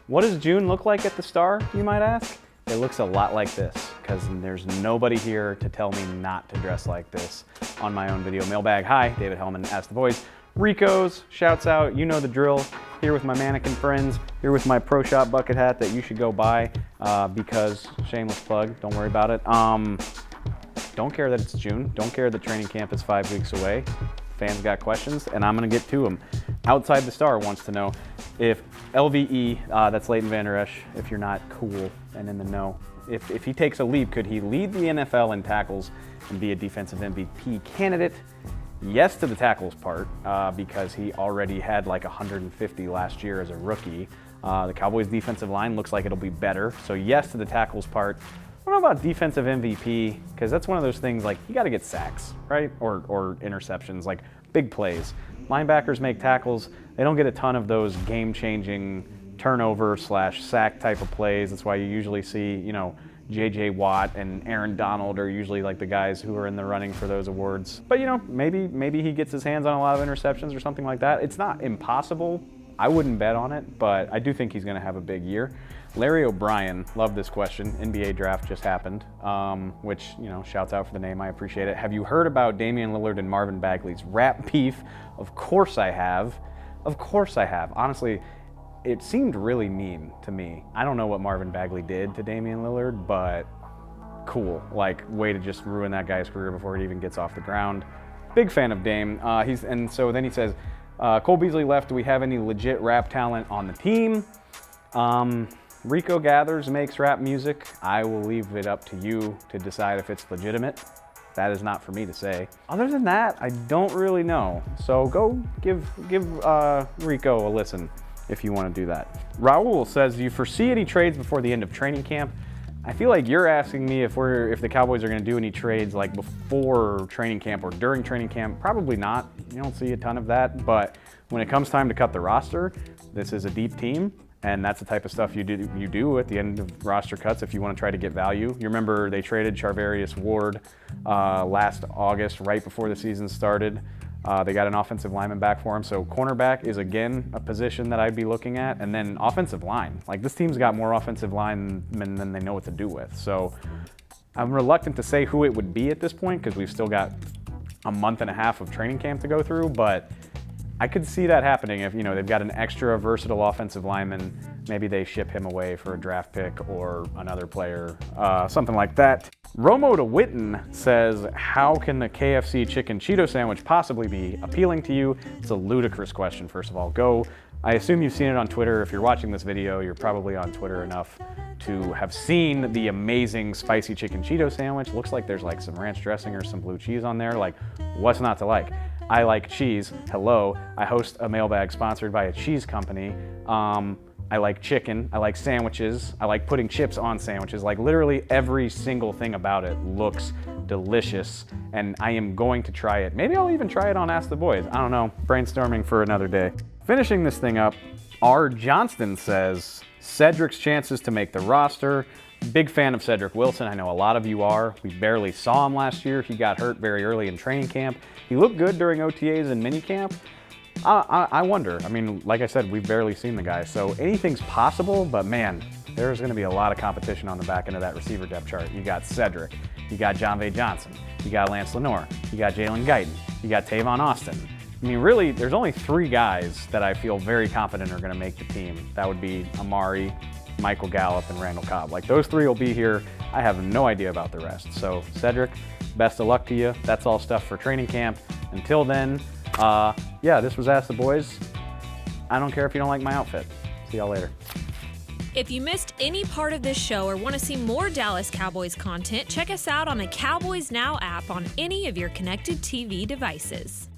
What does June look like at the Star, you might ask? It looks a lot like this, because there's nobody here to tell me not to dress like this on my own video mailbag. Hi, David Helman, Ask the Boys. Ricos, shouts out, you know the drill. Here with my mannequin friends, here with my Pro Shop bucket hat that you should go buy, because, shameless plug, don't worry about it. Don't care that it's June, don't care that training camp is 5 weeks away. Fans got questions, and I'm gonna get to them. Outside the Star wants to know if LVE, that's Leighton Vander Esch, if you're not cool and in the know, if he takes a leap, could he lead the NFL in tackles and be a defensive MVP candidate? Yes to the tackles part, because he already had like 150 last year as a rookie. The Cowboys defensive line looks like it'll be better, so yes to the tackles part. I don't know about defensive MVP, because that's one of those things like you got to get sacks, right? Or interceptions, like big plays. Linebackers make tackles. They don't get a ton of those game-changing turnover/sack type of plays. That's why you usually see, you know, J.J. Watt and Aaron Donald are usually like the guys who are in the running for those awards. But you know, maybe he gets his hands on a lot of interceptions or something like that. It's not impossible. I wouldn't bet on it, but I do think he's going to have a big year. Larry O'Brien, love this question. NBA draft just happened, which, you know, shouts out for the name. I appreciate it. Have you heard about Damian Lillard and Marvin Bagley's rap beef? Of course I have. Of course I have. Honestly, it seemed really mean to me. I don't know what Marvin Bagley did to Damian Lillard, but cool. Like, way to just ruin that guy's career before he even gets off the ground. Big fan of Dame. And so then he says, Cole Beasley left. Do we have any legit rap talent on the team? Rico Gathers makes rap music. I will leave it up to you to decide if it's legitimate. That is not for me to say. Other than that, I don't really know. So go give Rico a listen if you want to do that. Raul says, do you foresee any trades before the end of training camp? I feel like you're asking me if the Cowboys are going to do any trades like before training camp or during training camp. Probably not. You don't see a ton of that. But when it comes time to cut the roster, this is a deep team. And that's the type of stuff you do at the end of roster cuts if you want to try to get value. You remember they traded Charvarius Ward last August, right before the season started. They got an offensive lineman back for him. So cornerback is, again, a position that I'd be looking at. And then offensive line. Like, this team's got more offensive linemen than they know what to do with. So I'm reluctant to say who it would be at this point because we've still got a month and a half of training camp to go through. But I could see that happening if, you know, they've got an extra versatile offensive lineman. Maybe they ship him away for a draft pick or another player, something like that. Romo to Witten says, how can the KFC chicken Cheeto sandwich possibly be appealing to you? It's a ludicrous question, first of all. I assume you've seen it on Twitter. If you're watching this video, you're probably on Twitter enough to have seen the amazing spicy chicken Cheeto sandwich. Looks like there's like some ranch dressing or some blue cheese on there. Like, what's not to like? I like cheese. Hello. I host a mailbag sponsored by a cheese company. I like chicken. I like sandwiches. I like putting chips on sandwiches. Like, literally every single thing about it looks delicious, and I am going to try it. Maybe I'll even try it on Ask the Boys. I don't know. Brainstorming for another day. Finishing this thing up, R. Johnston says, Cedrick's chances to make the roster. Big fan of Cedrick Wilson. I know a lot of you are. We barely saw him last year. He got hurt very early in training camp. He looked good during OTAs and minicamp. I wonder. I mean, like I said, we've barely seen the guy. So anything's possible, but man, there's going to be a lot of competition on the back end of that receiver depth chart. You got Cedrick. You got John V. Johnson. You got Lance Lenore. You got Jalen Guyton. You got Tavon Austin. I mean, really, there's only 3 guys that I feel very confident are going to make the team. That would be Amari, Michael Gallup, and Randall Cobb. Like, those 3 will be here. I have no idea about the rest. So, Cedrick, best of luck to you. That's all stuff for training camp. Until then, yeah, this was Ask the Boys. I don't care if you don't like my outfit. See y'all later. If you missed any part of this show or want to see more Dallas Cowboys content, check us out on the Cowboys Now app on any of your connected TV devices.